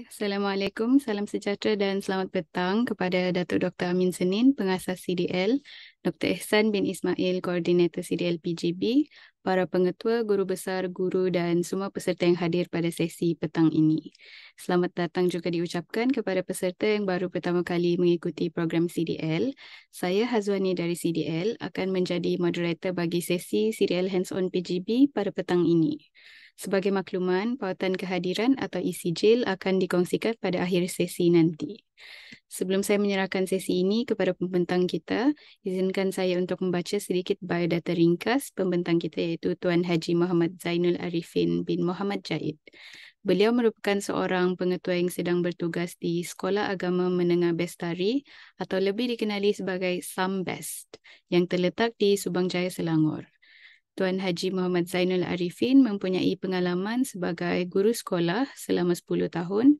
Assalamualaikum, salam sejahtera dan selamat petang kepada Datuk Dr. Amin Senin, pengasas CDL, Dr. Ehsan bin Ismail, koordinator CDL PGB, para pengetua, guru besar, guru dan semua peserta yang hadir pada sesi petang ini. Selamat datang juga diucapkan kepada peserta yang baru pertama kali mengikuti program CDL. Saya Hazwani dari CDL akan menjadi moderator bagi sesi CDL Hands-on PGB pada petang ini. Sebagai makluman, pautan kehadiran atau isi JIL akan dikongsikan pada akhir sesi nanti. Sebelum saya menyerahkan sesi ini kepada pembentang kita, izinkan saya untuk membaca sedikit biodata ringkas pembentang kita iaitu Tuan Haji Muhammad Zainul Arifin bin Muhammad Jaid. Beliau merupakan seorang pengetua yang sedang bertugas di Sekolah Agama Menengah Bestari atau lebih dikenali sebagai SAMBEST yang terletak di Subang Jaya, Selangor. Tuan Haji Muhammad Zainul Arifin mempunyai pengalaman sebagai guru sekolah selama 10 tahun,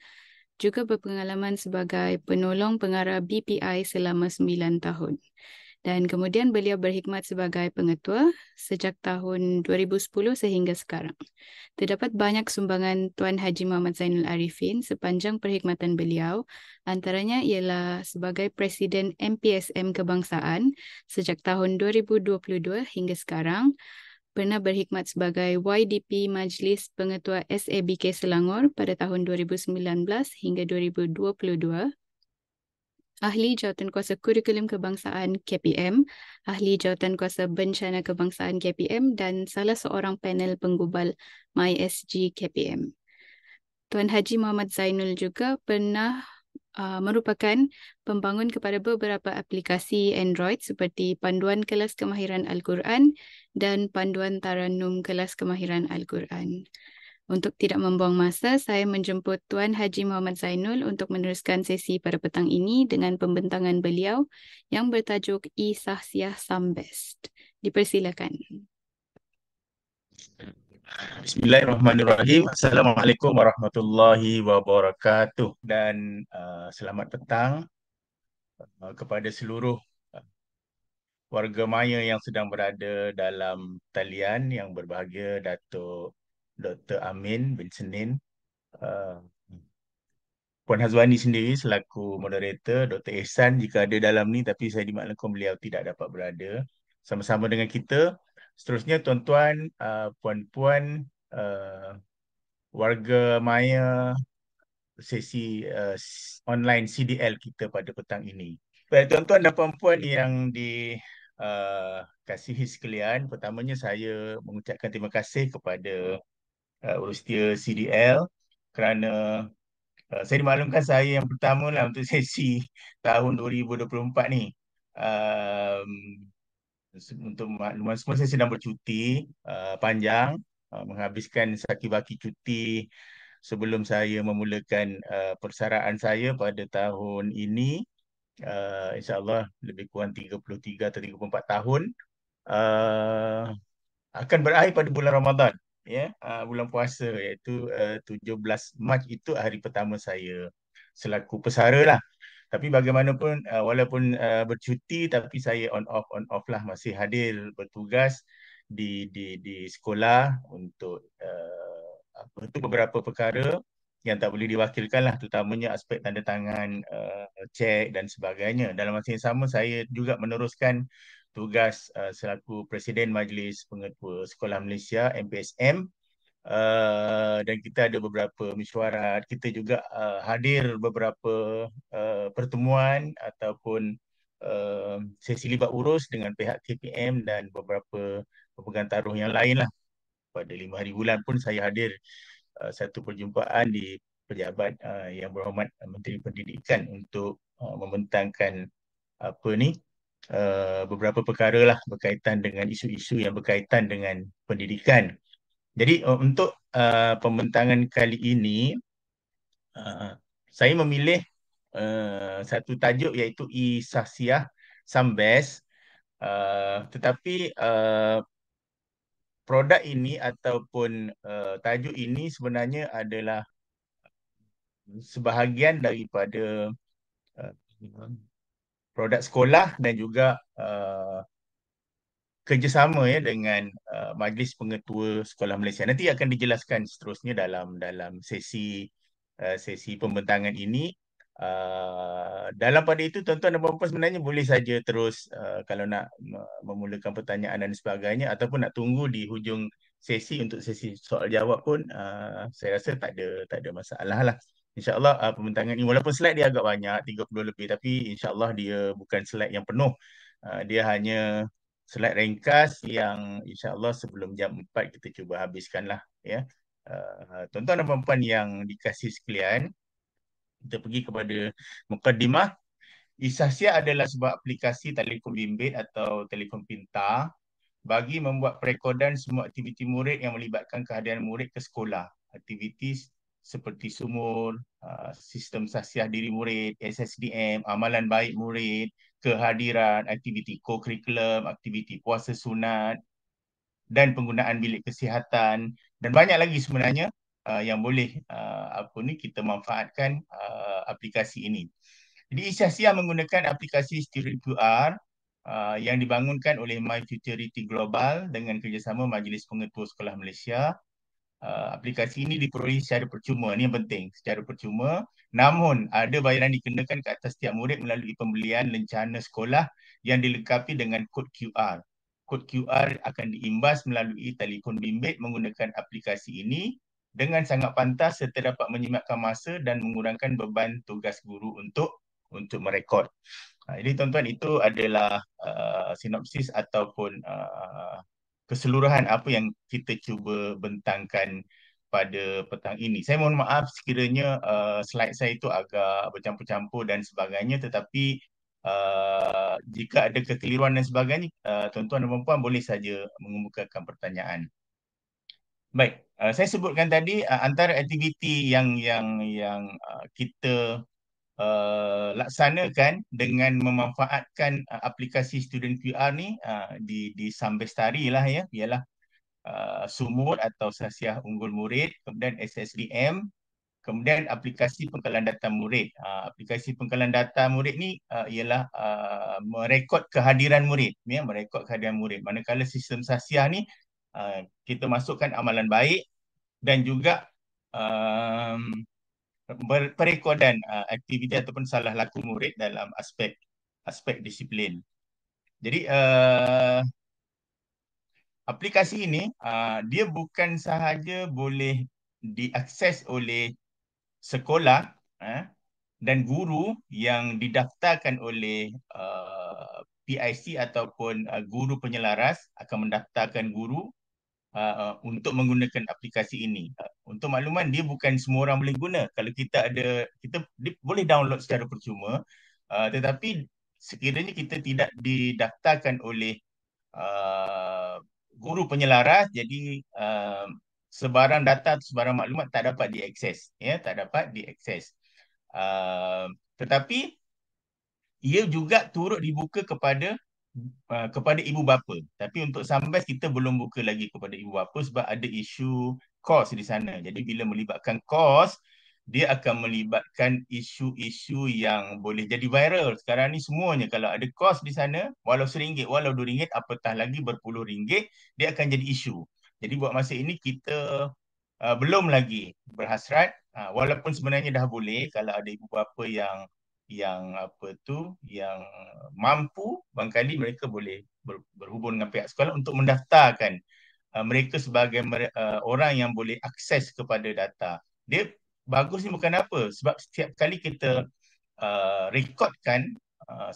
juga berpengalaman sebagai penolong pengarah BPI selama 9 tahun. Dan kemudian beliau berkhidmat sebagai pengetua sejak tahun 2010 sehingga sekarang. Terdapat banyak sumbangan Tuan Haji Muhammad Zainul Arifin sepanjang perkhidmatan beliau, antaranya ialah sebagai Presiden MPSM Kebangsaan sejak tahun 2022 hingga sekarang, pernah berkhidmat sebagai YDP Majlis Pengetua SABK Selangor pada tahun 2019 hingga 2022, Ahli Jawatankuasa Kurikulum Kebangsaan KPM, Ahli Jawatankuasa Bencana Kebangsaan KPM dan salah seorang panel penggubal MySG KPM. Tuan Haji Muhammad Zainul juga pernah merupakan pembangun kepada beberapa aplikasi Android seperti Panduan Kelas Kemahiran Al-Quran dan Panduan Tarannum Kelas Kemahiran Al-Quran. Untuk tidak membuang masa, saya menjemput Tuan Haji Muhammad Zainul untuk meneruskan sesi pada petang ini dengan pembentangan beliau yang bertajuk I-Sahsiah SAMBEST. Dipersilakan. Bismillahirrahmanirrahim. Assalamualaikum warahmatullahi wabarakatuh dan selamat petang kepada seluruh warga maya yang sedang berada dalam talian. Yang berbahagia Datuk Dr. Amin bin Senin, uh, Puan Hazwani sendiri selaku moderator, Dr. Ehsan jika ada dalam ni tapi saya dimaklumkan beliau tidak dapat berada sama-sama dengan kita. Seterusnya tuan-tuan, puan-puan, warga maya sesi online CDL kita pada petang ini. Baik, tuan-tuan dan puan-puan yang dikasihi sekalian, pertamanya saya mengucapkan terima kasih kepada Urusia CDL kerana saya dimaklumkan saya yang pertama lah untuk sesi tahun 2024 ni. Um, untuk makluman semua, saya sedang bercuti panjang, menghabiskan saki-baki cuti sebelum saya memulakan persaraan saya pada tahun ini. InsyaAllah lebih kurang 33 atau 34 tahun. Uh, akan berakhir pada bulan Ramadan, bulan puasa, iaitu 17 Mac itu hari pertama saya selaku pesara lah. Tapi bagaimanapun, walaupun bercuti, tapi saya on off lah, masih hadir bertugas di sekolah untuk untuk beberapa perkara yang tak boleh diwakilkan lah, terutamanya aspek tanda tangan, cek dan sebagainya. Dalam masa yang sama, saya juga meneruskan tugas selaku Presiden Majlis Pengetua Sekolah Malaysia MPSM. Dan kita ada beberapa mesyuarat. Kita juga hadir beberapa pertemuan ataupun sesi libat urus dengan pihak KPM dan beberapa pemegang taruh yang lain lah. Pada 5 hari bulan pun saya hadir satu perjumpaan di pejabat yang berhormat Menteri Pendidikan untuk membentangkan apa ni beberapa perkara lah berkaitan dengan isu-isu yang berkaitan dengan pendidikan. Jadi untuk pembentangan kali ini, saya memilih satu tajuk iaitu I-Sahsiah SAMBEST. Tetapi produk ini ataupun tajuk ini sebenarnya adalah sebahagian daripada uh, produk sekolah dan juga kerjasama dengan Majlis Pengetua Sekolah Malaysia. Nanti akan dijelaskan seterusnya dalam sesi sesi pembentangan ini. Dalam pada itu tuan-tuan dan puan-puan sebenarnya boleh saja terus kalau nak memulakan pertanyaan dan sebagainya ataupun nak tunggu di hujung sesi untuk sesi soal jawab pun saya rasa tak ada masalah lah. InsyaAllah pembentangan ini walaupun slide dia agak banyak 30 lebih tapi insyaAllah dia bukan slide yang penuh. Dia hanya slide ringkas yang insyaAllah sebelum jam 4 kita cuba habiskan lah ya. Tuan-tuan dan puan-puan yang dikasih sekalian, kita pergi kepada mukadimah. Isahsia adalah sebuah aplikasi telefon bimbit atau telefon pintar bagi membuat perekodan semua aktiviti murid yang melibatkan kehadiran murid ke sekolah. Aktiviti seperti sumur, sistem sahsiah diri murid, SSDM, amalan baik murid, kehadiran, aktiviti co-curriculum, aktiviti puasa sunat, dan penggunaan bilik kesihatan dan banyak lagi sebenarnya yang boleh kita manfaatkan aplikasi ini. Jadi Isyasia menggunakan aplikasi Student QR yang dibangunkan oleh My Futurity Global dengan kerjasama Majlis Pengetua Sekolah Malaysia. Aplikasi ini diperolehi secara percuma. Ini yang penting, secara percuma. Namun, ada bayaran dikenakan ke atas setiap murid melalui pembelian lencana sekolah yang dilengkapi dengan kod QR. Kod QR akan diimbas melalui telefon bimbit menggunakan aplikasi ini dengan sangat pantas serta dapat menjimatkan masa dan mengurangkan beban tugas guru untuk merekod. Jadi tuan-tuan itu adalah sinopsis ataupun keseluruhan apa yang kita cuba bentangkan pada petang ini. Saya mohon maaf sekiranya slide saya itu agak bercampur-campur dan sebagainya, tetapi jika ada kekeliruan dan sebagainya, tuan-tuan dan puan-puan boleh saja mengemukakan pertanyaan. Baik, saya sebutkan tadi antara aktiviti yang kita laksanakan dengan memanfaatkan aplikasi Student QR ni di Sambestari lah ya, ialah sumur atau sasiah unggul murid, kemudian SSDM, kemudian aplikasi pengkalan data murid. Aplikasi pengkalan data murid ni ialah merekod kehadiran murid, ya, merekod kehadiran murid. Manakala sistem sasiah ni kita masukkan amalan baik dan juga perekodan aktiviti ataupun salah laku murid dalam aspek disiplin. Jadi aplikasi ini dia bukan sahaja boleh diakses oleh sekolah dan guru yang didaftarkan oleh PIC ataupun guru penyelaras akan mendaftarkan guru untuk menggunakan aplikasi ini. Untuk makluman, dia bukan semua orang boleh guna. Kalau kita boleh download secara percuma, tetapi sekiranya kita tidak didaftarkan oleh guru penyelaras, jadi sebarang data atau sebarang maklumat tak dapat diakses, ya, tak dapat diakses. Tetapi ia juga turut dibuka kepada ibu bapa. Tapi untuk Sambas kita belum buka lagi kepada ibu bapa sebab ada isu kos di sana. Jadi bila melibatkan kos, dia akan melibatkan isu-isu yang boleh jadi viral. Sekarang ni semuanya kalau ada kos di sana, walau RM1, walau RM2, apatah lagi berpuluh ringgit, dia akan jadi isu. Jadi buat masa ini kita belum lagi berhasrat, walaupun sebenarnya dah boleh kalau ada ibu bapa yang mampu, barangkali mereka boleh berhubung dengan pihak sekolah untuk mendaftarkan mereka sebagai orang yang boleh akses kepada data. Dia bagus ni bukan apa, sebab setiap kali kita rekodkan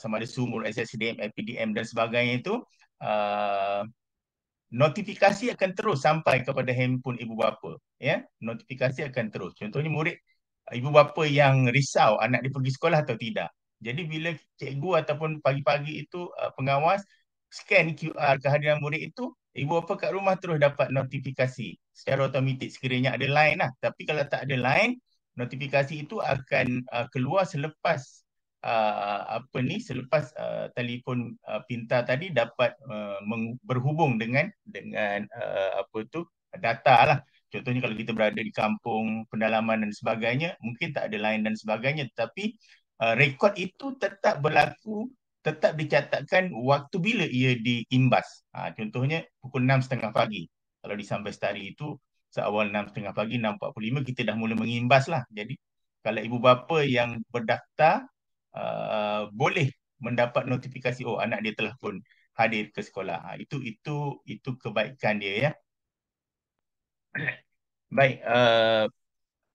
sama ada sumur, SSDM, LPDM dan sebagainya itu, notifikasi akan terus sampai kepada handphone ibu bapa, ya. Notifikasi akan terus. Contohnya ibu bapa yang risau anak dia pergi sekolah atau tidak. Jadi bila cikgu ataupun pagi-pagi itu pengawas scan QR kehadiran murid itu, ibu bapa kat rumah terus dapat notifikasi secara automatik sekiranya ada line lah. Tapi kalau tak ada line, notifikasi itu akan keluar selepas selepas telefon pintar tadi dapat berhubung dengan data lah. Contohnya kalau kita berada di kampung pendalaman dan sebagainya, mungkin tak ada line dan sebagainya, tapi rekod itu tetap berlaku, tetap dicatatkan waktu bila ia diimbas. Contohnya pukul 6.30 pagi. Kalau di Sambestari itu seawal 6.30 pagi, 6.45 kita dah mula mengimbas lah. Jadi kalau ibu bapa yang berdaftar boleh mendapat notifikasi, oh anak dia telah pun hadir ke sekolah. Itu kebaikan dia, ya. Baik,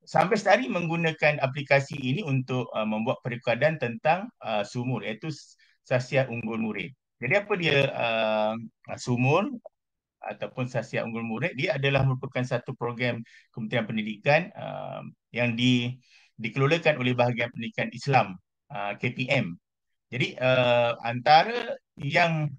sampai setari menggunakan aplikasi ini untuk membuat perekodan tentang sumur, iaitu Sasia Unggul Murid. Jadi apa dia sumur ataupun Sasia Unggul Murid? Dia adalah merupakan satu program Kementerian Pendidikan yang dikelolakan oleh Bahagian Pendidikan Islam, KPM. Jadi antara yang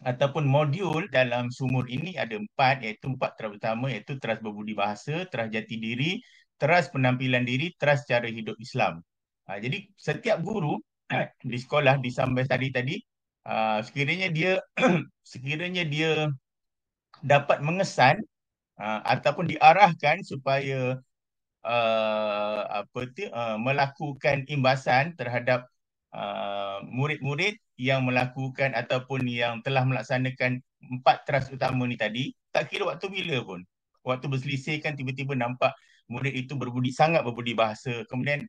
ataupun modul dalam sumur ini ada empat, iaitu empat teras utama, iaitu teras berbudi bahasa, teras jati diri, teras penampilan diri, teras cara hidup Islam. Jadi setiap guru di sekolah di sampai tadi sekiranya dia sekiranya dia dapat mengesan ataupun diarahkan supaya melakukan imbasan terhadap murid-murid yang melakukan ataupun yang telah melaksanakan empat teras utama ni tadi, tak kira waktu bila pun. Waktu berselisih kan tiba-tiba nampak murid itu sangat berbudi bahasa, kemudian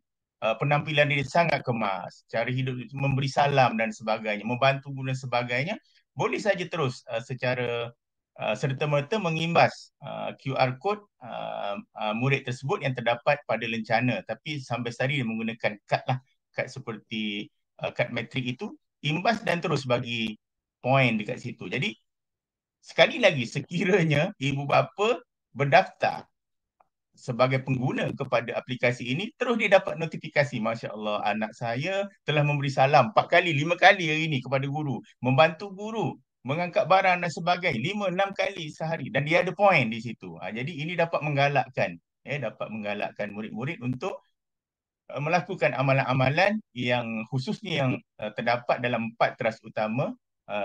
penampilan dia sangat kemas, cara hidup itu memberi salam dan sebagainya, membantu guru dan sebagainya, boleh saja terus secara serta-merta mengimbas QR code murid tersebut yang terdapat pada lencana, tapi sampai sehari dia menggunakan kad lah, kad seperti kad metrik itu, imbas dan terus bagi poin dekat situ. Jadi sekali lagi, sekiranya ibu bapa berdaftar sebagai pengguna kepada aplikasi ini, terus dia dapat notifikasi, Masya Allah, anak saya telah memberi salam 4 kali, 5 kali hari ini kepada guru, membantu guru, mengangkat barang dan sebagainya, 5, 6 kali sehari. Dan dia ada poin di situ. Jadi ini dapat menggalakkan, dapat menggalakkan murid-murid untuk melakukan amalan-amalan yang khususnya yang terdapat dalam empat teras utama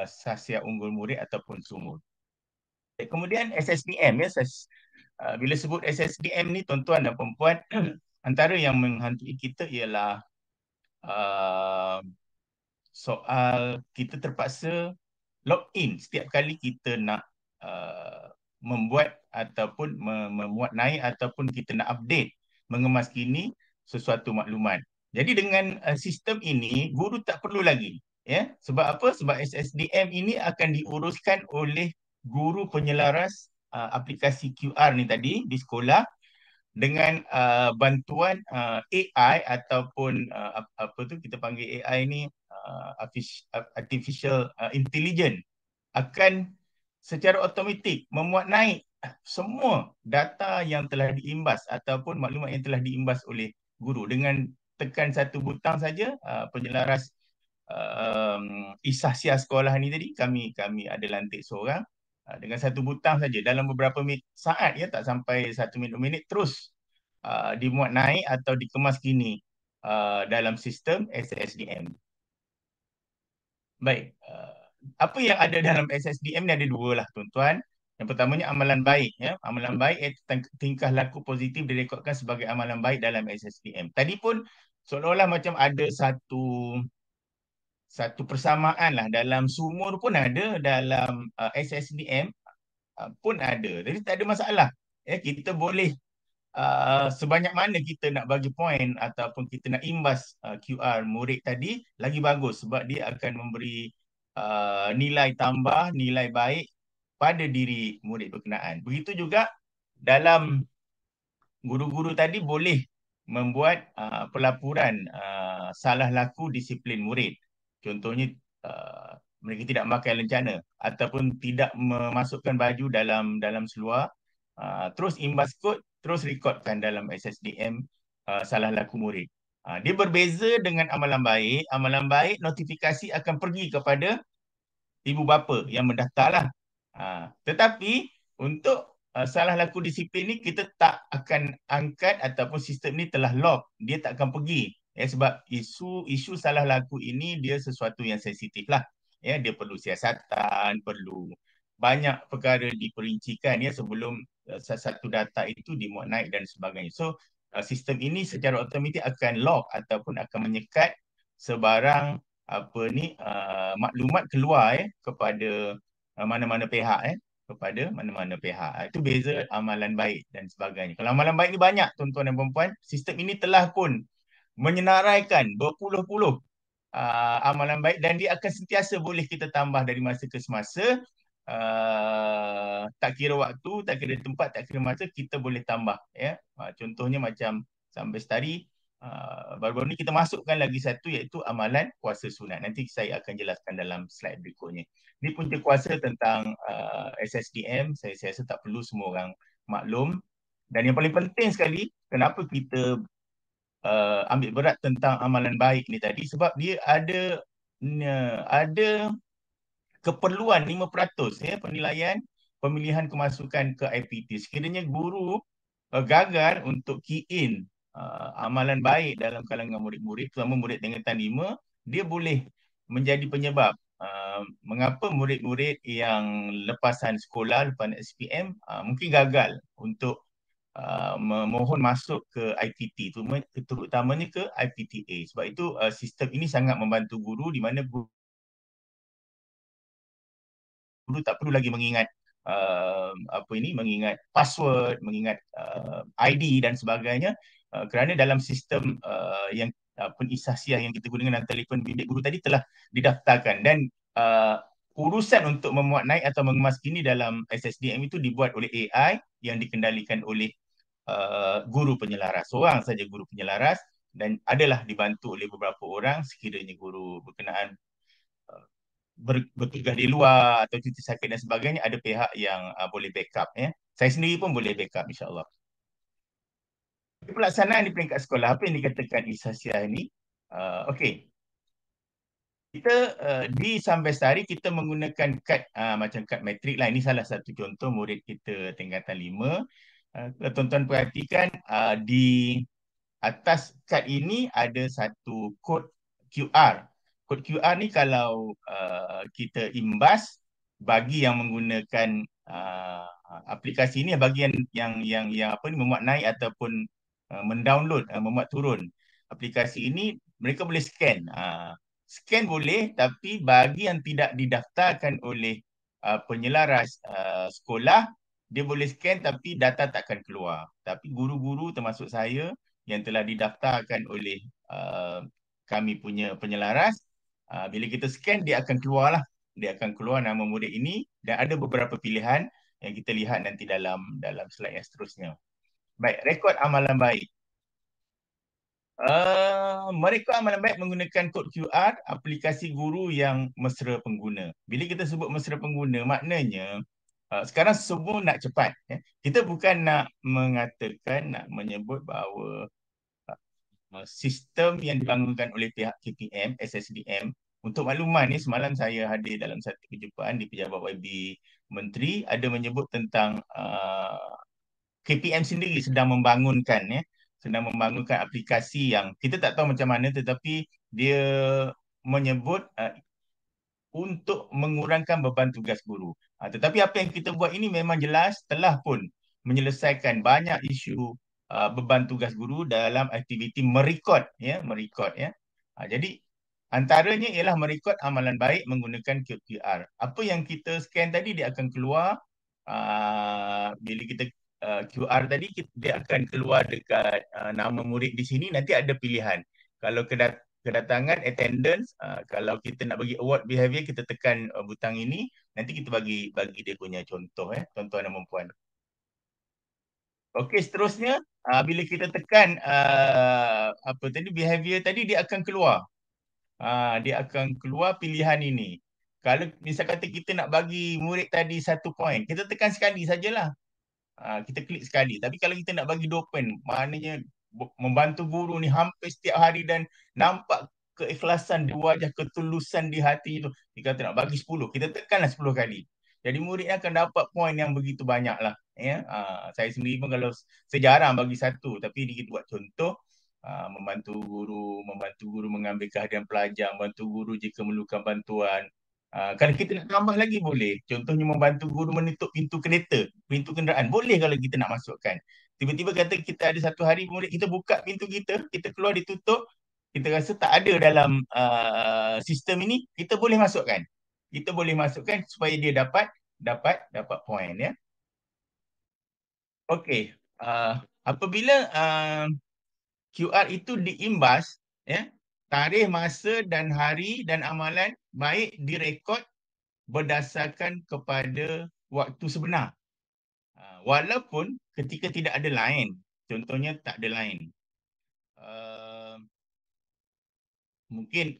Sasia Unggul Murid ataupun sumur. Kemudian SSDM, ya, bila sebut SSDM ni, tuan-tuan dan perempuan, antara yang menghantui kita ialah soal kita terpaksa login setiap kali kita nak membuat ataupun memuat naik ataupun kita nak update, mengemaskini sesuatu maklumat. Jadi dengan sistem ini, guru tak perlu lagi. Ya, sebab apa? Sebab SSDM ini akan diuruskan oleh guru penyelaras aplikasi QR ni tadi di sekolah dengan bantuan AI ataupun apa tu kita panggil AI ni, artificial intelligence, akan secara automatik memuat naik semua data yang telah diimbas ataupun maklumat yang telah diimbas oleh guru. Dengan tekan satu butang saja, penyelaras Isahsia sekolah ni tadi, kami ada lantik seorang, dengan satu butang saja dalam beberapa saat, ya, tak sampai 1 minit, terus dimuat naik atau dikemas kini dalam sistem SSDM. Baik, apa yang ada dalam SSDM ni ada dua lah, tuan-tuan. Yang pertamanya amalan baik, ya. Amalan baik iaitu tingkah laku positif direkodkan sebagai amalan baik dalam SSDM. Tadi pun seolah-olah macam ada satu persamaan lah, dalam sumur pun ada, dalam SSDM pun ada. Jadi tak ada masalah. Ya, kita boleh sebanyak mana kita nak bagi poin ataupun kita nak imbas QR murid tadi, lagi bagus, sebab dia akan memberi nilai tambah, nilai baik pada diri murid berkenaan. Begitu juga dalam guru-guru tadi boleh membuat pelaporan salah laku disiplin murid. Contohnya mereka tidak memakai lencana ataupun tidak memasukkan baju dalam seluar, terus imbas kod, terus rekodkan dalam SSDM salah laku murid. Dia berbeza dengan amalan baik. Amalan baik, notifikasi akan pergi kepada ibu bapa yang mendaftarlah. Tetapi untuk salah laku disiplin ni, kita tak akan angkat ataupun sistem ni telah lock, dia tak akan pergi. Ya, sebab isu salah laku ini dia sesuatu yang sensitif lah. Ya, dia perlu siasatan, perlu banyak perkara diperincikan, ya, sebelum satu data itu dimuat naik dan sebagainya. So sistem ini secara automatik akan lock ataupun akan menyekat sebarang maklumat keluar kepada mana-mana pihak kepada mana-mana pihak. Itu beza amalan baik dan sebagainya. Kalau amalan baik ni banyak tuan-tuan dan puan-puan, sistem ini telah pun menyenaraikan berpuluh-puluh amalan baik dan dia akan sentiasa boleh kita tambah dari masa ke semasa. Tak kira waktu, tak kira tempat, tak kira masa, kita boleh tambah, ya. Contohnya macam sampai tadi, baru-baru ni kita masukkan lagi satu, iaitu amalan puasa sunat. Nanti saya akan jelaskan dalam slide berikutnya. Ini punca kuasa tentang SSDM. Saya rasa tak perlu semua orang maklum. Dan yang paling penting sekali, kenapa kita ambil berat tentang amalan baik ni tadi, sebab dia ada keperluan 5% ya, penilaian pemilihan kemasukan ke IPT. Sekiranya guru gagal untuk key in amalan baik dalam kalangan murid-murid, terutama murid tingkatan 5, dia boleh menjadi penyebab mengapa murid-murid yang lepasan sekolah, lepas SPM, mungkin gagal untuk memohon masuk ke IPT, terutamanya ke IPTA. Sebab itu sistem ini sangat membantu guru, di mana guru tak perlu lagi mengingat mengingat password, mengingat ID dan sebagainya, kerana dalam sistem yang penisasiah yang kita gunakan dalam telefon bimbit guru tadi telah didaftarkan, dan urusan untuk memuat naik atau mengemas kini dalam SSDM itu dibuat oleh AI yang dikendalikan oleh guru penyelaras. Seorang saja guru penyelaras, dan adalah dibantu oleh beberapa orang sekiranya guru berkenaan bertugas di luar atau cuti sakit dan sebagainya, ada pihak yang boleh backup, ya. Saya sendiri pun boleh backup, insya-Allah. Pelaksanaan di peringkat sekolah, apa yang dikatakan Isasia ini, okey. Kita di Sambestari kita menggunakan kad macam kad matrik lah. Ini salah satu contoh murid kita tingkatan 5. Tuan-tuan perhatikan di atas kad ini ada satu kod QR. Kod QR ni kalau kita imbas bagi yang menggunakan aplikasi ini, bagi yang memuat naik ataupun mendownload, memuat turun aplikasi ini, mereka boleh scan. Scan boleh, tapi bagi yang tidak didaftarkan oleh penyelaras sekolah, dia boleh scan tapi data takkan keluar. Tapi guru-guru termasuk saya yang telah didaftarkan oleh kami punya penyelaras, bila kita scan, dia akan keluar lah. Dia akan keluar nama murid ini, dan ada beberapa pilihan yang kita lihat nanti dalam slide yang seterusnya. Baik, rekod amalan baik. Mereka amalan baik menggunakan kod QR aplikasi guru yang mesra pengguna. Bila kita sebut mesra pengguna, maknanya sekarang semua nak cepat. Ya. Kita bukan nak mengatakan, nak menyebut bahawa sistem yang dibangunkan oleh pihak KPM, SSDM. Untuk makluman ni, semalam saya hadir dalam satu perjumpaan di Pejabat YB Menteri, ada menyebut tentang KPM sendiri sedang membangunkan, ya, sedang membangunkan aplikasi yang kita tak tahu macam mana, tetapi dia menyebut untuk mengurangkan beban tugas guru. Tetapi apa yang kita buat ini memang jelas telah pun menyelesaikan banyak isu beban tugas guru dalam aktiviti merekod, ya, merekod, ya. Jadi antaranya ialah merekod amalan baik menggunakan kod QR. Apa yang kita scan tadi, dia akan keluar bila kita QR tadi, dia akan keluar dekat nama murid di sini. Nanti ada pilihan. Kalau kedatangan, attendance, kalau kita nak bagi award behavior, kita tekan butang ini, nanti kita bagi dia punya contoh, tuan-tuan dan puan-puan. Okey, seterusnya bila kita tekan behavior tadi, dia akan keluar. Dia akan keluar pilihan ini. Kalau misal kata kita nak bagi murid tadi 1 poin, kita tekan sekali sajalah. Kita klik sekali. Tapi kalau kita nak bagi 2 poin, maknanya membantu guru ni hampir setiap hari, dan nampak keikhlasan di wajah, ketulusan di hati itu. Jika kita nak bagi 10, kita tekanlah 10 kali. Jadi murid akan dapat poin yang begitu banyak lah. Ya? Saya sendiri pun kalau saya jarang bagi 1, tapi kita buat contoh, membantu guru mengambil kehadiran pelajar, membantu guru jika memerlukan bantuan. Kalau kita nak tambah lagi boleh. Contohnya membantu guru menutup pintu kereta, pintu kenderaan. Boleh kalau kita nak masukkan. Tiba-tiba kata kita ada satu hari murid kita buka pintu kita keluar ditutup, kita rasa tak ada dalam sistem ini, kita boleh masukkan. Kita boleh masukkan supaya dia dapat dapat poin ya. Okey. Apabila QR itu diimbas, ya, tarikh, masa dan hari dan amalan baik direkod berdasarkan kepada waktu sebenar. Walaupun ketika tidak ada line, contohnya tak ada line. Uh, Mungkin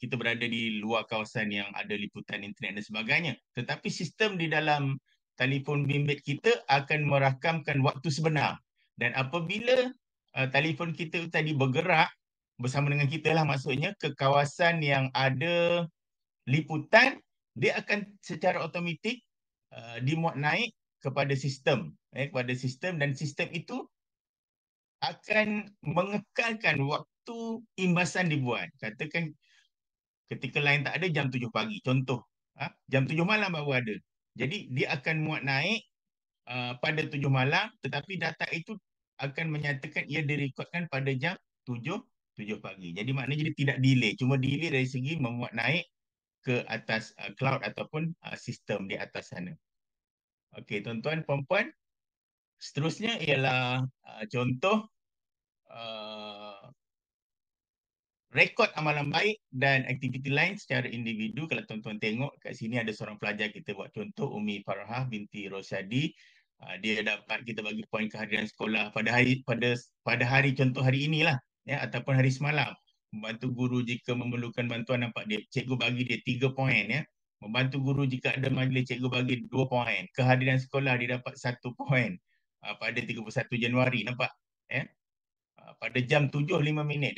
kita berada di luar kawasan yang ada liputan internet dan sebagainya. Tetapi sistem di dalam telefon bimbit kita akan merakamkan waktu sebenar. Dan apabila telefon kita tadi bergerak bersama dengan kita lah maksudnya ke kawasan yang ada liputan, dia akan secara automatik dimuat naik kepada sistem. Kepada sistem dan sistem itu akan mengekalkan waktu imbasan dibuat. Katakan ketika line tak ada jam 7 pagi. Contoh, jam 7 malam baru ada. Jadi dia akan muat naik pada 7 malam tetapi data itu akan menyatakan ia direkodkan pada jam 7 pagi. Jadi maknanya dia tidak delay. Cuma delay dari segi memuat naik ke atas cloud ataupun sistem di atas sana. Okey, tuan-tuan, puan-puan. Seterusnya ialah contoh uh, rekod amalan baik dan aktiviti lain secara individu. Kalau tuan-tuan tengok kat sini ada seorang pelajar kita buat contoh, Umi Farhah binti Rosyadi. Dia dapat kita bagi poin kehadiran sekolah pada hari contoh hari inilah, ya, ataupun hari semalam. Membantu guru jika memerlukan bantuan, nampak dia cikgu bagi dia 3 poin, ya. Membantu guru jika ada majlis, cikgu bagi 2 poin. Kehadiran sekolah dia dapat 1 poin pada 31 Januari, nampak, ya. Pada jam 7.05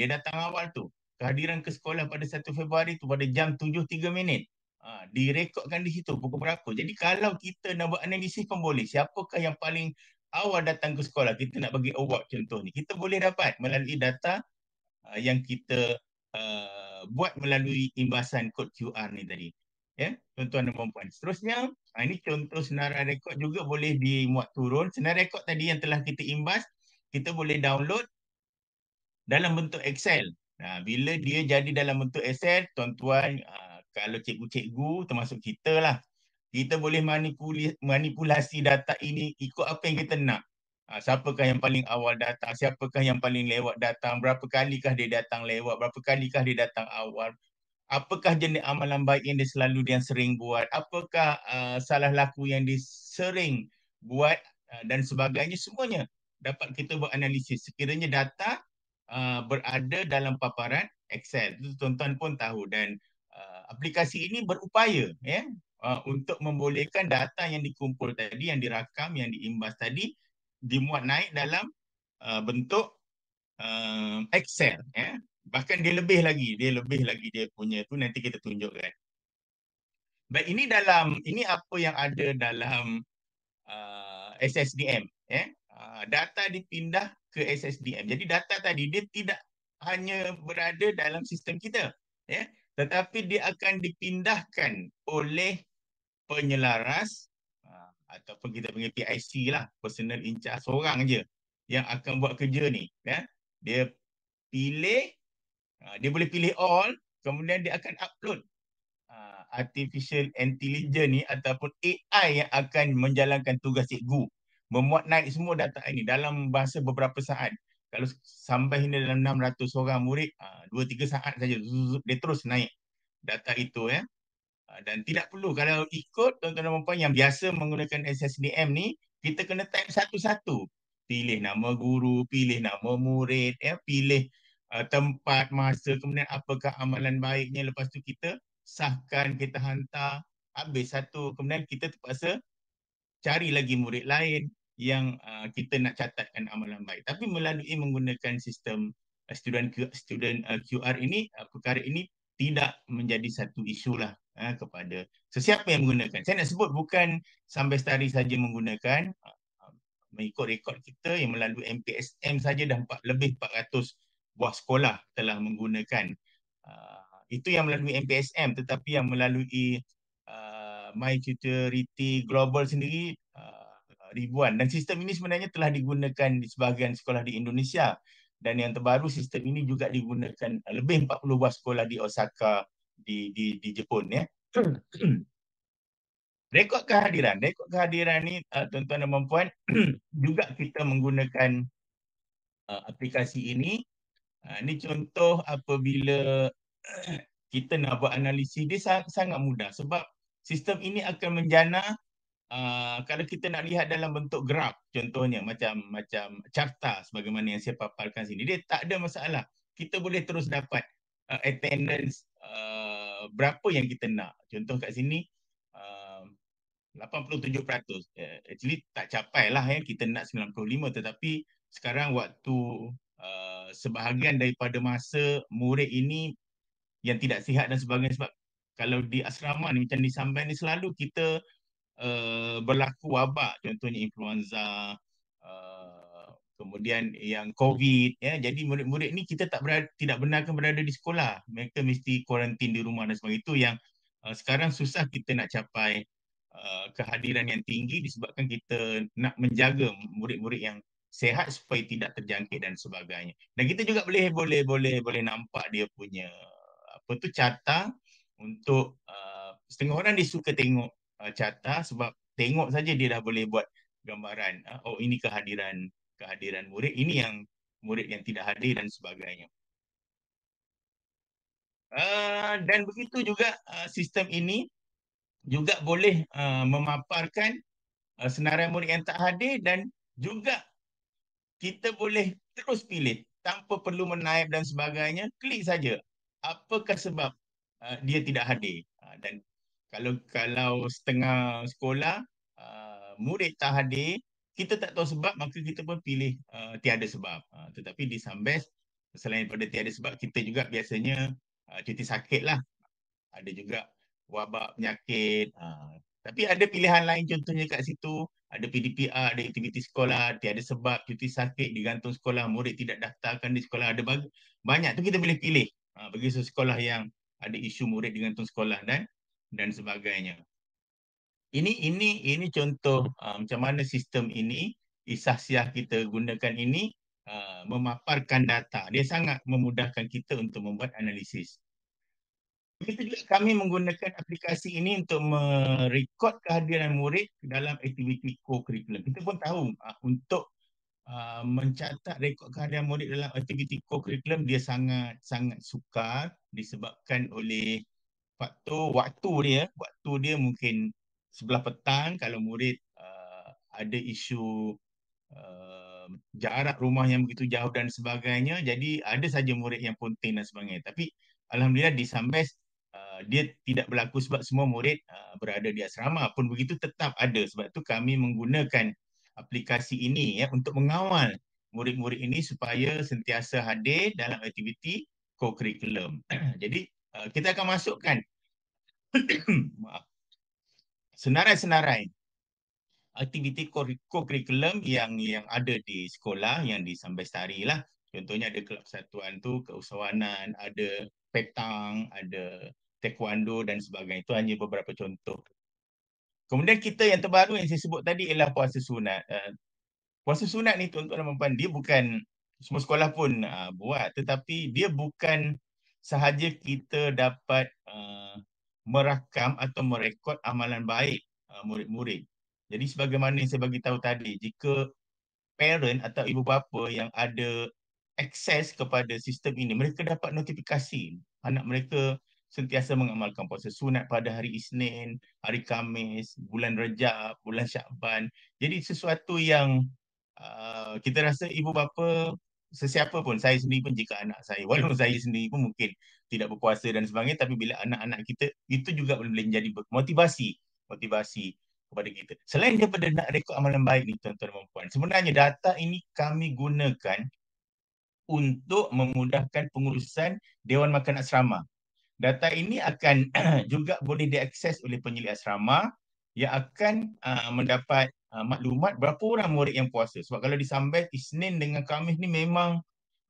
dia datang awal tu. Kehadiran ke sekolah pada 1 Februari tu pada jam 7.03. Direkodkan di situ pukul berapa. Jadi kalau kita nak buat analisis pun boleh. Siapakah yang paling awal datang ke sekolah, kita nak bagi award contoh ni. Kita boleh dapat melalui data yang kita buat melalui imbasan kod QR ni tadi. Ya, tuan-tuan dan puan-puan. Seterusnya, ini contoh senarai rekod juga boleh dimuat turun. Senarai rekod tadi yang telah kita imbas, kita boleh download dalam bentuk Excel. Bila dia jadi dalam bentuk Excel, tuan-tuan, kalau cikgu-cikgu termasuk kita lah, kita boleh manipulasi data ini ikut apa yang kita nak. Siapakah yang paling awal datang, siapakah yang paling lewat datang, berapa kalikah dia datang lewat, berapa kalikah dia datang awal, apakah jenis amalan baik yang dia selalu dia sering buat, apakah salah laku yang dia sering buat dan sebagainya, semuanya dapat kita buat analisis. Sekiranya data berada dalam paparan Excel, itu tuan-tuan pun tahu, dan aplikasi ini berupaya, ya, untuk membolehkan data yang dikumpul tadi, yang dirakam, yang diimbas tadi dimuat naik dalam bentuk Excel, ya. Bahkan dia lebih lagi dia punya tu, nanti kita tunjukkan. Baik, ini apa yang ada dalam SSDM, ya. Data dipindah ke SSDM. Jadi data tadi dia tidak hanya berada dalam sistem kita, ya, tetapi dia akan dipindahkan oleh penyelaras ataupun kita panggil PIC lah, personal in charge, seorang je yang akan buat kerja ni, ya. Dia pilih, dia boleh pilih all, kemudian dia akan upload artificial intelligence ni ataupun AI yang akan menjalankan tugas cikgu, memuat naik semua data ini dalam masa beberapa saat. Kalau sampai ini dalam 600 orang murid, 2-3 saat saja dia terus naik data itu, ya. Dan tidak perlu, kalau ikut tuan-tuan dan puan yang biasa menggunakan SSDM ni, kita kena type satu-satu. Pilih nama guru, pilih nama murid, ya, pilih tempat, masa, kemudian apakah amalan baiknya. Lepas tu kita sahkan, kita hantar, habis satu. Kemudian kita terpaksa cari lagi murid lain yang kita nak catatkan amalan baik. Tapi melalui menggunakan sistem student QR ini, perkara ini tidak menjadi satu isu lah kepada sesiapa yang menggunakan. Saya nak sebut bukan sampai Bestari saja menggunakan, mengikut rekod kita yang melalui MPSM saja dah lebih 400 buah sekolah telah menggunakan. Itu yang melalui MPSM, tetapi yang melalui My Tutority Global sendiri ribuan. Dan sistem ini sebenarnya telah digunakan di sebahagian sekolah di Indonesia. Dan yang terbaru, sistem ini juga digunakan lebih 40 buah sekolah di Osaka di Jepun, ya. rekod kehadiran ni tuan-tuan dan puan juga kita menggunakan aplikasi ini. Ini contoh apabila kita nak buat analisis dia sangat mudah sebab sistem ini akan menjana kalau kita nak lihat dalam bentuk graf contohnya macam carta sebagaimana yang saya paparkan sini dia tak ada masalah. Kita boleh terus dapat attendance berapa yang kita nak. Contoh kat sini 87%. Actually tak capai lah ya kita nak 95 tetapi sekarang waktu sebahagian daripada masa murid ini yang tidak sihat dan sebagainya sebab kalau di asrama ni macam di Sambai ni selalu kita berlaku wabak contohnya influenza kemudian yang COVID ya jadi murid-murid ni kita tidak benarkan berada di sekolah mereka mesti kuarantin di rumah dan sebagainya itu yang sekarang susah kita nak capai kehadiran yang tinggi disebabkan kita nak menjaga murid-murid yang sehat supaya tidak terjangkit dan sebagainya. Dan kita juga boleh nampak dia punya apa tu carta untuk setengah orang dia suka tengok carta sebab tengok saja dia dah boleh buat gambaran oh ini kehadiran murid, ini yang murid yang tidak hadir dan sebagainya. Dan begitu juga sistem ini juga boleh memaparkan senarai murid yang tak hadir dan juga kita boleh terus pilih tanpa perlu menaip dan sebagainya, klik saja apakah sebab dia tidak hadir. Dan kalau setengah sekolah murid tak hadir, kita tak tahu sebab maka kita pun pilih tiada sebab. Tetapi di Sambes selain daripada tiada sebab kita juga biasanya cuti sakit lah. Ada juga wabak penyakit. Tapi ada pilihan lain contohnya kat situ, ada PDPR, ada aktiviti sekolah, tiada sebab, cuti sakit, digantung sekolah, murid tidak daftarkan di sekolah, ada banyak tu kita boleh pilih. Bagi sekolah yang ada isu murid digantung sekolah dan sebagainya. Ini contoh macam mana sistem ini, Isahsiah kita gunakan ini memaparkan data. Dia sangat memudahkan kita untuk membuat analisis. Begitu juga kami menggunakan aplikasi ini untuk merekod kehadiran murid dalam aktiviti co-curriculum. Kita pun tahu untuk mencatat rekod kehadiran murid dalam aktiviti co-curriculum dia sangat sukar disebabkan oleh faktor waktu dia. Waktu dia mungkin sebelah petang kalau murid ada isu jarak rumah yang begitu jauh dan sebagainya. Jadi ada saja murid yang ponting dan sebagainya. Tapi Alhamdulillah di Sambes dia tidak berlaku sebab semua murid berada di asrama. Pun begitu tetap ada. Sebab itu kami menggunakan aplikasi ini ya untuk mengawal murid-murid ini supaya sentiasa hadir dalam aktiviti co-curriculum. Jadi kita akan masukkan maaf, senarai-senarai aktiviti co-curriculum yang ada di sekolah yang di Sambestari lah. Contohnya ada kelab persatuan tu, keusahawanan, ada petang, ada taekwondo dan sebagainya. Itu hanya beberapa contoh. Kemudian kita yang terbaru yang saya sebut tadi ialah puasa sunat. Puasa sunat ni tuan-tuan dan puan, dia bukan semua sekolah pun buat tetapi dia bukan sahaja kita dapat merakam atau merekod amalan baik murid-murid. Jadi sebagaimana yang saya bagi tahu tadi, jika parent atau ibu bapa yang ada akses kepada sistem ini, mereka dapat notifikasi anak mereka sentiasa mengamalkan puasa sunat pada hari Isnin, hari Khamis, bulan Rejab, bulan Syakban. Jadi sesuatu yang kita rasa ibu bapa sesiapa pun, saya sendiri pun jika anak saya, walaupun saya sendiri pun mungkin tidak berpuasa dan sebagainya, tapi bila anak-anak kita, itu juga boleh menjadi motivasi kepada kita. Selain daripada nak rekod amalan baik ni tuan-tuan dan puan, sebenarnya data ini kami gunakan untuk memudahkan pengurusan Dewan Makan Asrama. Data ini akan juga boleh diakses oleh penilik asrama yang akan mendapat maklumat berapa orang murid yang puasa. Sebab kalau disambung Isnin dengan Khamis ni memang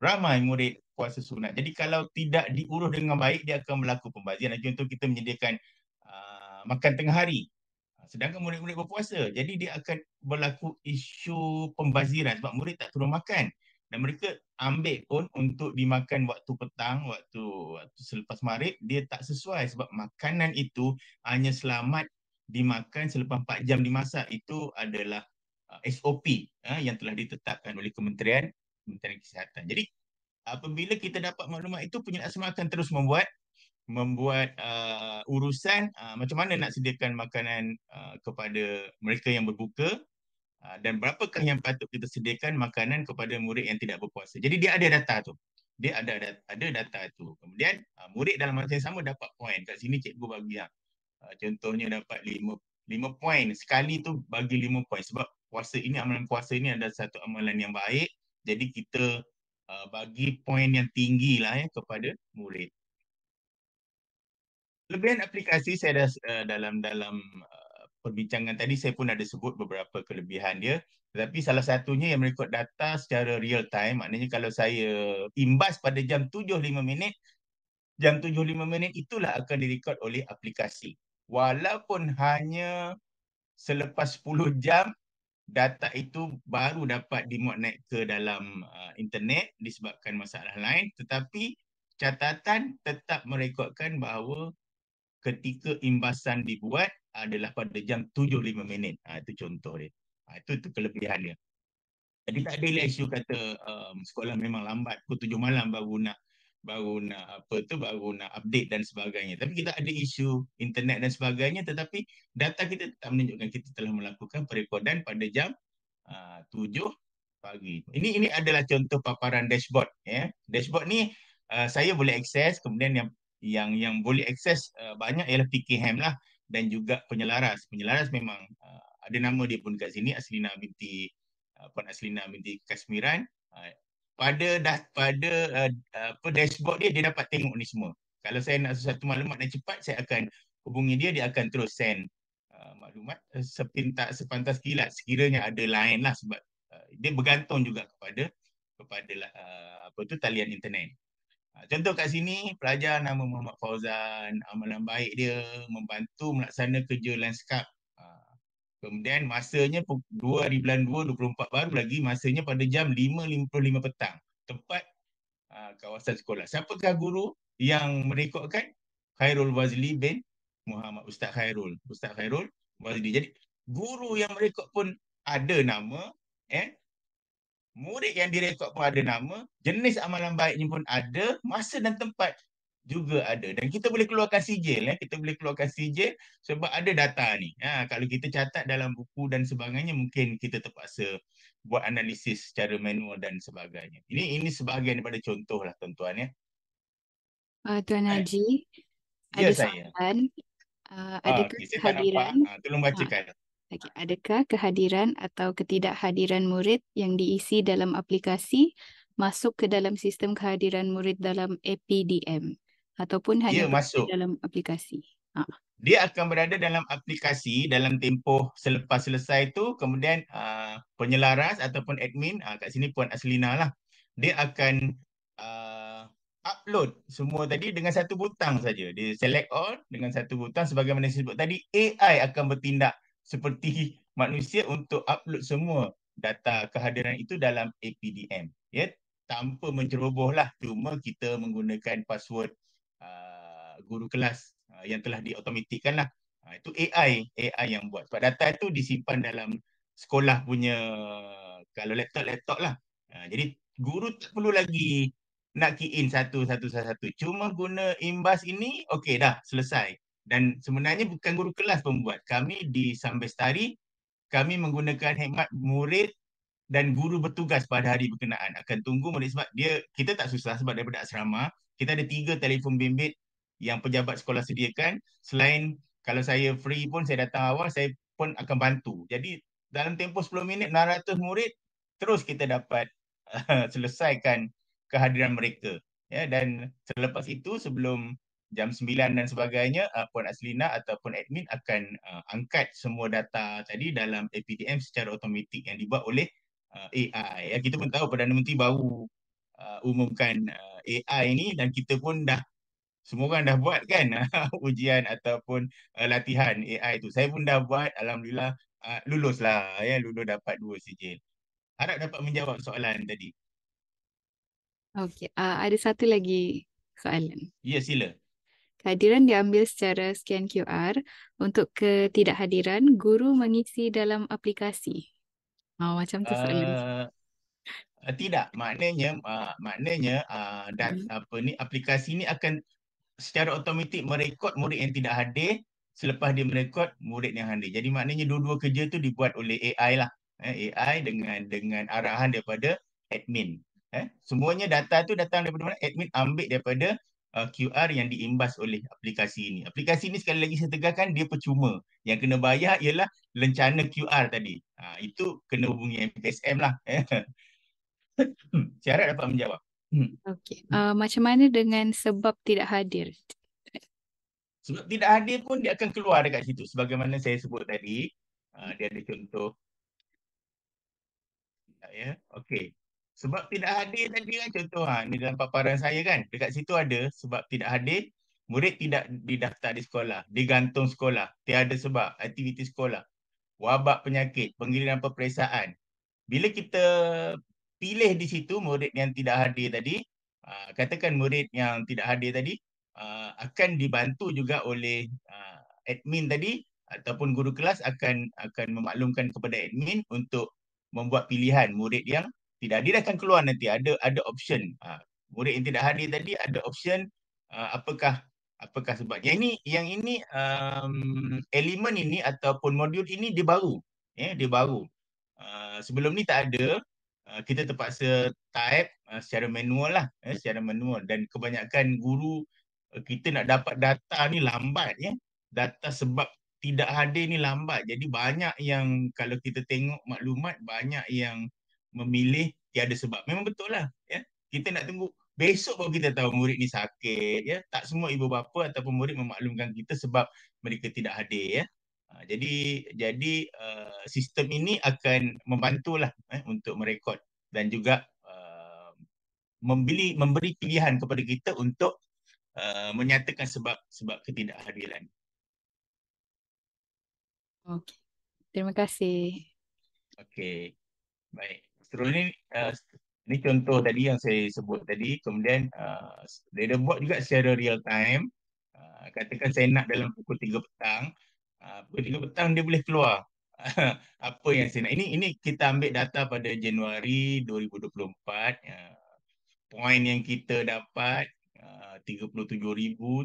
ramai murid puasa sunat. Jadi kalau tidak diurus dengan baik, dia akan berlaku pembaziran. Contoh kita menyediakan makan tengah hari. Sedangkan murid-murid berpuasa. Jadi dia akan berlaku isu pembaziran sebab murid tak turun makan. Dan mereka ambil pun untuk dimakan waktu petang, waktu selepas maghrib, dia tak sesuai sebab makanan itu hanya selamat dimakan selepas 4 jam dimasak. Itu adalah SOP yang telah ditetapkan oleh Kementerian Kesihatan. Jadi apabila kita dapat maklumat itu, penyelasma akan terus membuat urusan macam mana nak sediakan makanan kepada mereka yang berbuka, dan berapakah yang patut kita sediakan makanan kepada murid yang tidak berpuasa. Jadi dia ada data tu. Dia ada data tu. Kemudian murid dalam masa yang sama dapat poin. Kat sini cikgu bagi yang contohnya dapat 5 poin. Sekali tu bagi 5 poin. Sebab amalan puasa ini adalah satu amalan yang baik. Jadi kita bagi poin yang tinggi lah kepada murid. Kelebihan aplikasi saya dah dalam perbincangan tadi saya pun ada sebut beberapa kelebihan dia. Tetapi salah satunya yang merekod data secara real time. Maknanya kalau saya imbas pada jam 7.05, jam 7.05 itulah akan direkod oleh aplikasi. Walaupun hanya selepas 10 jam, data itu baru dapat dimuat naik ke dalam internet disebabkan masalah lain. Tetapi catatan tetap merekodkan bahawa ketika imbasan dibuat adalah pada jam 7.05. Itu contoh dia. Itu kelebihan dia. Jadi tak ada isu kata sekolah memang lambat, pukul 7 malam baru nak update dan sebagainya. Tapi kita ada isu internet dan sebagainya, tetapi data kita tetap menunjukkan kita telah melakukan perekodan pada jam 7 pagi. Ini adalah contoh paparan dashboard ya. Dashboard ni saya boleh akses, kemudian yang boleh akses banyak ialah PKM lah dan juga penyelaras. Penyelaras memang ada nama dia pun kat sini, Puan Aslina binti Kasmiran. Pada apa dashboard dia dapat tengok ni semua. Kalau saya nak sesuatu maklumat yang cepat, saya akan hubungi dia akan terus send maklumat sepantas kilat sekiranya ada line lah, sebab dia bergantung juga kepada apa tu talian internet. Contoh kat sini, pelajar nama Muhammad Fauzan, amalan baik dia membantu melaksana kerja lanskap. Kemudian masanya 2 hari bulan 2, 24 baru lagi masanya pada jam 5.55 petang. Tempat kawasan sekolah. Siapakah guru yang merekodkan? Khairul Wazli bin Muhammad, Ustaz Khairul Wazli. Jadi guru yang merekod pun ada nama, murid yang direkod pun ada nama, jenis amalan baiknya pun ada, masa dan tempat juga ada. Dan kita boleh keluarkan sijil, kita boleh keluarkan sijil sebab ada data ni. Kalau kita catat dalam buku dan sebagainya, mungkin kita terpaksa buat analisis secara manual dan sebagainya. Ini sebahagian daripada contoh lah tuan-tuan ya. Tuan Eh, Haji, ya ada saya. soalan. Adakah Okey, saya tak nampak. kehadiran Tolong ah, bacakan. okey, adakah kehadiran atau ketidakhadiran murid yang diisi dalam aplikasi masuk ke dalam sistem kehadiran murid dalam APDM ataupun hanya Ya, berada masuk. dalam aplikasi? Ah, Dia akan berada dalam aplikasi dalam tempoh selepas selesai tu, kemudian penyelaras ataupun admin, kat sini Puan Aslina lah, dia akan upload semua tadi dengan satu butang saja. Dia select all dengan satu butang, sebagaimana saya sebut tadi, AI akan bertindak seperti manusia untuk upload semua data kehadiran itu dalam APDM ya, tanpa menceroboh lah, cuma kita menggunakan password guru kelas yang telah diotomatikkan lah. Itu AI yang buat. Sebab data itu disimpan dalam sekolah punya, kalau laptop lah. Jadi guru tak perlu lagi nak key in satu. Cuma guna imbas ini, okey dah selesai. Dan sebenarnya bukan guru kelas pembuat. Kami di Sambestari, kami menggunakan khidmat murid dan guru bertugas pada hari berkenaan. Akan tunggu murid sebab kita tak susah sebab daripada asrama, kita ada 3 telefon bimbit yang pejabat sekolah sediakan. Selain kalau saya free pun, saya datang awal, saya pun akan bantu. Jadi dalam tempoh 10 minit 600 murid, terus kita dapat selesaikan kehadiran mereka. Ya, dan selepas itu sebelum jam 9 dan sebagainya, Puan Aslina ataupun admin akan angkat semua data tadi dalam APDM secara automatik yang dibuat oleh AI. Kita pun tahu Perdana Menteri baru umumkan AI ini, dan kita pun semua orang dah buat kan ujian ataupun latihan AI itu. Saya pun dah buat, alhamdulillah lulus lah ya, lulus dapat 2 sijil. Harap dapat menjawab soalan tadi. okey, ada satu lagi soalan. Ya, sila. Kehadiran diambil secara scan QR. Untuk ketidakhadiran, guru mengisi dalam aplikasi. Macam tu soalan. Uh, Tidak, maknanya Mm. apa ni aplikasi ni akan secara automatik merekod murid yang tidak hadir selepas dia merekod murid yang hadir. Jadi maknanya dua-dua kerja tu dibuat oleh AI lah. AI dengan arahan daripada admin. Semuanya data tu datang daripada mana? Admin ambil daripada QR yang diimbas oleh aplikasi ini. Aplikasi ini sekali lagi saya tegaskan dia percuma. Yang kena bayar ialah lencana QR tadi. Itu kena hubungi MPSM lah. Saya harap dapat menjawab. Okey. Macam mana dengan sebab tidak hadir? Sebab tidak hadir pun dia akan keluar dekat situ. Sebagaimana saya sebut tadi, dia ada contoh. Ya, okey. Sebab tidak hadir tadi kan contoh, ni dalam paparan saya kan. Dekat situ ada sebab tidak hadir, murid tidak didaftar di sekolah, digantung sekolah, tiada sebab, aktiviti sekolah, wabak penyakit, pengiriman peperiksaan. Bila kita pilih di situ murid yang tidak hadir tadi, katakan murid yang tidak hadir tadi akan dibantu juga oleh admin tadi ataupun guru kelas akan memaklumkan kepada admin untuk membuat pilihan murid yang tidak hadir akan keluar nanti ada option. Murid yang tidak hadir tadi ada option apakah sebabnya. Yang ini elemen ini ataupun modul ini dia baru. Dia baru. Sebelum ni tak ada. Kita terpaksa type secara manual lah, secara manual dan kebanyakan guru kita nak dapat data ni lambat ya. Data sebab tidak hadir ni lambat. Jadi banyak yang kalau kita tengok maklumat banyak yang memilih tiada sebab. Memang betul lah ya. Kita nak tunggu besok baru kita tahu murid ni sakit ya. Tak semua ibu bapa ataupun murid memaklumkan kita sebab mereka tidak hadir ya. Jadi sistem ini akan membantulah untuk merekod dan juga memberi pilihan kepada kita untuk menyatakan sebab ketidakhadiran. Okey. Terima kasih. Okey, baik. Seterusnya ni contoh tadi yang saya sebut tadi. Kemudian dia buat juga secara real time. Katakan saya nak dalam pukul 3 petang. Pukul 3 petang dia boleh keluar. Apa yang saya nak. Ini kita ambil data pada Januari 2024. Poin yang kita dapat 37,000,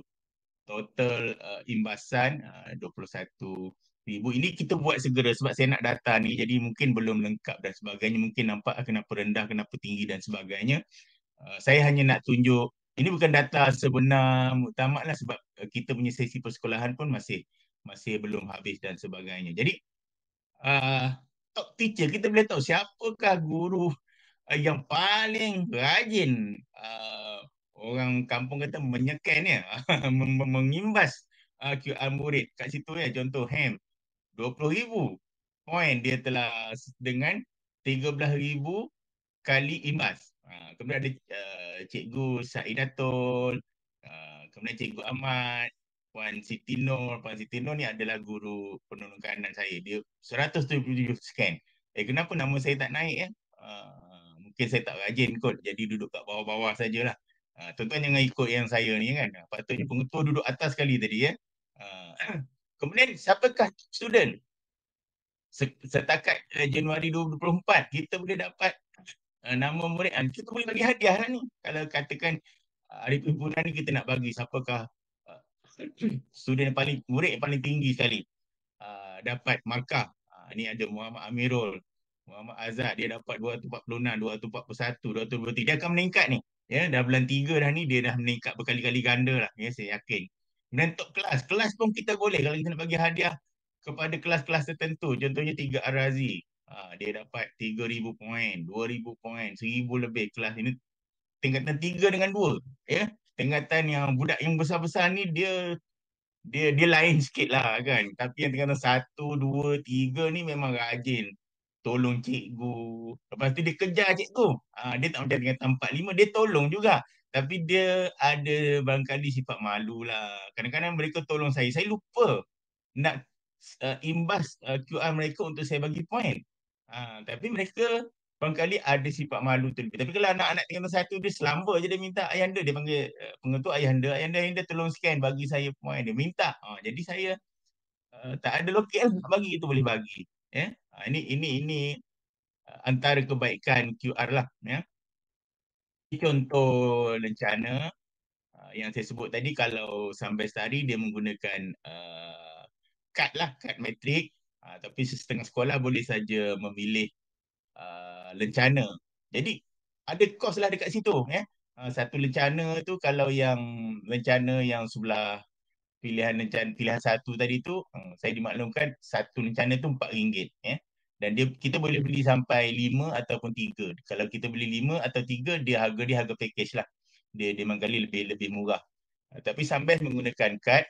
total imbasan 21,000. Ini kita buat segera sebab saya nak data ni jadi mungkin belum lengkap dan sebagainya, mungkin nampak kenapa rendah, kenapa tinggi dan sebagainya. Saya hanya nak tunjuk ini bukan data sebenar muktamad lah sebab kita punya sesi persekolahan pun masih belum habis dan sebagainya. Jadi top teacher kita boleh tahu siapakah guru yang paling rajin, orang kampung kata menyekan ya, mengimbas QR murid kat situ ya. Contoh HAM 20,000 poin dia telah dengan 13,000 kali imbas. Kemudian ada Cikgu Saidatul, kemudian Cikgu Ahmad, Puan Siti Nur ni adalah guru penolong kanan saya. Dia 177 scan. Kenapa nama saya tak naik ya? Mungkin saya tak rajin kot. Jadi duduk kat bawah-bawah sajalah. Tuan-tuan jangan ikut yang saya ni kan. Patutnya pengetua duduk atas sekali tadi ya. Ah, Kemudian siapakah student? Setakat Januari 2024 kita boleh dapat nama murid. Kita boleh bagi hadiah lah ni. Kalau katakan hari perhimpunan ni kita nak bagi siapakah uh, student yang paling, murid yang paling tinggi sekali dapat markah. Ni ada Muhammad Amirul, Muhammad Azad, dia dapat 246, 241, 223. Dia akan meningkat ni. Ya, dah bulan 3 dah ni dia dah meningkat berkali-kali ganda lah. Ya, saya yakin. Dan untuk kelas, kelas pun kita boleh kalau kita nak bagi hadiah kepada kelas-kelas tertentu. Contohnya 3 Ar-Razi. Dia dapat 3,000 poin, 2,000 poin, 1,000 lebih kelas ini tingkatan 3 dengan 2 ya. Tingkatan yang budak yang besar-besar ni dia lain sikit lah kan. Tapi yang tingkatan 1, 2, 3 ni memang rajin. Tolong cikgu. Lepas tu dia kejar cikgu. Dia tak macam tingkatan 4, 5. Dia tolong juga. Tapi dia ada barangkali sifat malu lah. Kadang-kadang mereka tolong saya. Saya lupa nak imbas QR mereka untuk saya bagi poin. Tapi mereka barangkali ada sifat malu terlebih. Tapi kalau anak-anak tingkatan satu dia selamba je dia minta ayahanda, dia panggil pengetua ayahanda, ayahanda tolong scan bagi saya poin dia minta. Jadi saya tak ada lokal nak bagi itu boleh bagi. Ya. Ini antara kebaikan QR lah ya. Contoh lencana yang saya sebut tadi, kalau sampai sehari dia menggunakan kad lah, kad matrik, tapi setengah sekolah boleh saja memilih lencana. Jadi ada kos lah dekat situ ya. Satu lencana tu kalau yang lencana yang sebelah pilihan satu tadi tu, saya dimaklumkan satu lencana tu RM4 ya. Dan kita boleh beli sampai 5 ataupun 3. Kalau kita beli 5 atau 3, dia harga package lah. Dia memang kali lebih lebih murah. Tapi sambil menggunakan kad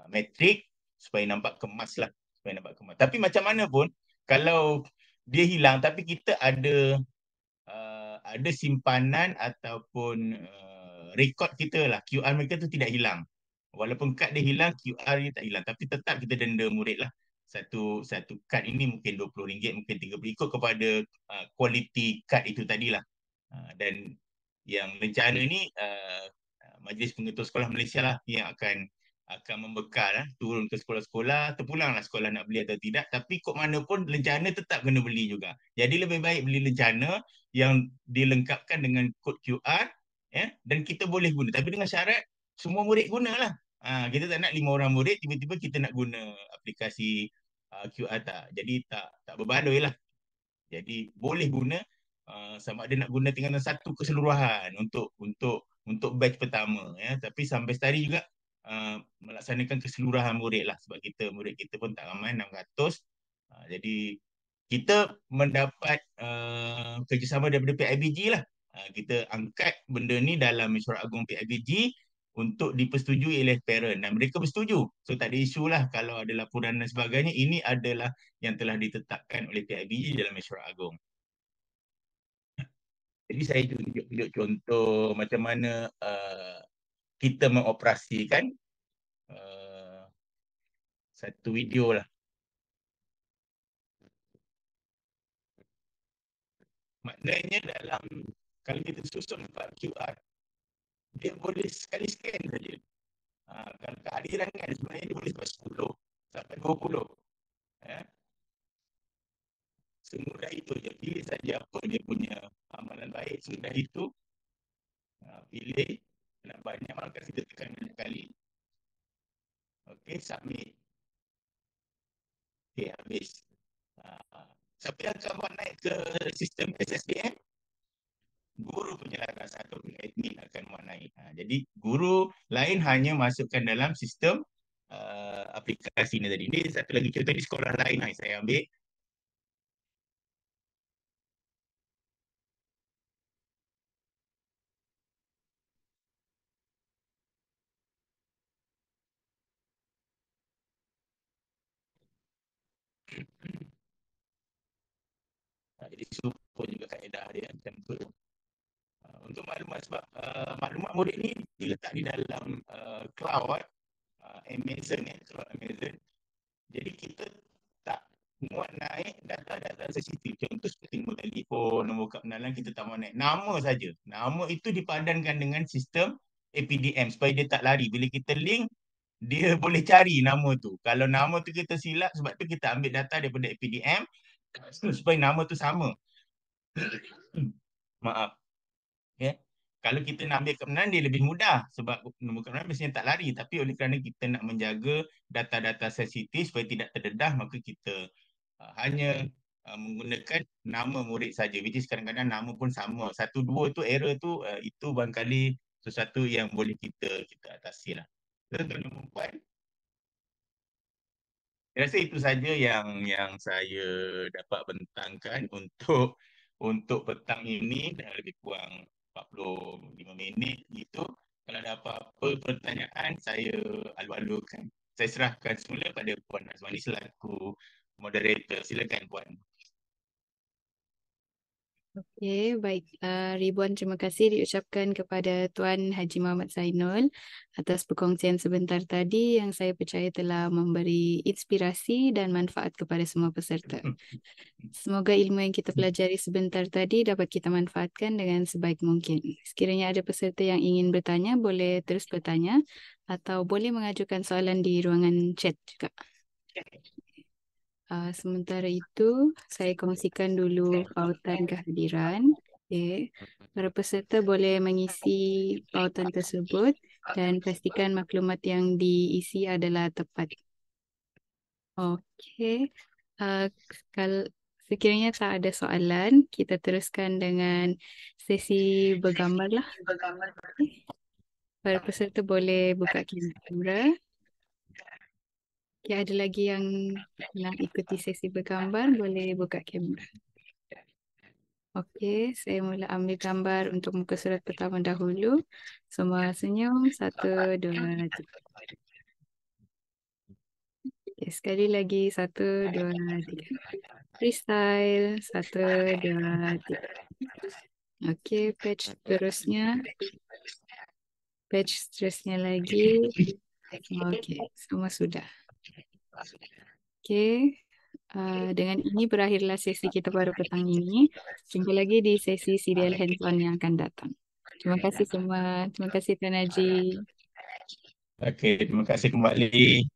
matrik supaya nampak kemas lah, supaya nampak kemas. Tapi macam mana pun kalau dia hilang tapi kita ada simpanan ataupun rekod kita lah, QR mereka tu tidak hilang. Walaupun kad dia hilang, QR dia tak hilang, tapi tetap kita denda murid lah. Satu satu kad ini mungkin RM20, mungkin RM30, ikut kepada kualiti kad itu tadilah. Dan yang rencana ni Majlis Pengetua Sekolah Malaysia lah yang akan membekal turun ke sekolah-sekolah, terpulanglah sekolah nak beli atau tidak, tapi kok mana pun lencana tetap kena beli juga. Jadi lebih baik beli lencana yang dilengkapkan dengan kod QR ya, dan kita boleh guna, tapi dengan syarat semua murid gunalah. Kita tak nak 5 orang murid tiba-tiba kita nak guna aplikasi QR, tak. Jadi tak berbaloi lah. Jadi boleh guna sama ada nak guna tingkatan satu keseluruhan untuk batch pertama ya, tapi sampai setari juga melaksanakan keseluruhan murid lah, sebab murid kita pun tak ramai, 600. Jadi kita mendapat kerjasama daripada PIBG lah. Kita angkat benda ni dalam mesyuarat agung PIBG untuk dipersetujui oleh parent dan mereka bersetuju. So tak ada isu lah kalau ada laporan dan sebagainya. Ini adalah yang telah ditetapkan oleh PIBG dalam mesyuarat agung. Jadi saya tunjuk contoh macam mana kita mengoperasikan uh, satu video lah. Maknanya dalam, kalau kita susun 4 QR, dia boleh sekali scan saja. Kalau kehadiran kan sebenarnya dia boleh sampai 10 sampai 20. Ya. Semudah itu je. Pilih saja apa dia punya amalan baik. Semudah itu pilih. Nak banyak maka kita tekan banyak kali. Okey, submit. Okey, habis. Siapa yang akan buat naik ke sistem SSDM? Guru penyelaras atau admin akan buat naik. Jadi guru lain hanya masukkan dalam sistem aplikasi ni tadi. Ini satu lagi contoh di sekolah lain yang saya ambil. Jadi super juga kaedah dia macam tu. Untuk maklumat, sebab maklumat murid ni diletak di dalam cloud Amazon ya, cloud Amazon. Jadi kita tak muat naik data-data sensitif. Contoh seperti nombor telefon, nombor kad pengenalan, kita tak muat naik. Nama saja. Nama itu dipadankan dengan sistem APDM supaya dia tak lari. Bila kita link, dia boleh cari nama tu. Kalau nama tu kita silap, sebab tu kita ambil data daripada APDM supaya nama tu sama. Maaf. Ya. Kalau kita nak ambil kebenaran, dia lebih mudah sebab nombor kebenaran biasanya tak lari, tapi oleh kerana kita nak menjaga data-data sensitif supaya tidak terdedah, maka kita hanya menggunakan nama murid saja, which is kadang-kadang nama pun sama. Satu dua tu error tu itu barangkali sesuatu yang boleh kita atasi lah. Tuan-tuan dan puan, saya rasa itu saja yang saya dapat bentangkan untuk petang ini, dah lebih kurang 45 minit gitu. Kalau ada apa-apa pertanyaan, saya alu-alukan. Saya serahkan semula pada Puan Azwani selaku moderator. Silakan Puan. Okey, baik. Ribuan terima kasih diucapkan kepada Tuan Haji Muhammad Zainul atas perkongsian sebentar tadi yang saya percaya telah memberi inspirasi dan manfaat kepada semua peserta. Semoga ilmu yang kita pelajari sebentar tadi dapat kita manfaatkan dengan sebaik mungkin. Sekiranya ada peserta yang ingin bertanya, boleh terus bertanya atau boleh mengajukan soalan di ruangan chat juga. Sementara itu, saya kongsikan dulu pautan kehadiran. Okay. Para peserta boleh mengisi pautan tersebut dan pastikan maklumat yang diisi adalah tepat. Okey. Kalau sekiranya tak ada soalan, kita teruskan dengan sesi bergambar lah. Okay. Para peserta boleh buka kamera. Okay, ada lagi yang nak ikuti sesi bergambar, boleh buka kamera. Okey, saya mula ambil gambar untuk muka surat pertama dahulu. Semua senyum. 1, 2, 3. Okay, sekali lagi. 1, 2, 3. Freestyle. 1, 2, 3. Okey, patch seterusnya lagi. Okey, semua sudah. Okey. Dengan ini berakhirlah sesi kita pada petang ini. Jumpa lagi di sesi CDL Hands-on yang akan datang. Terima kasih semua. Terima kasih Tuan Haji. Okey, terima kasih kembali.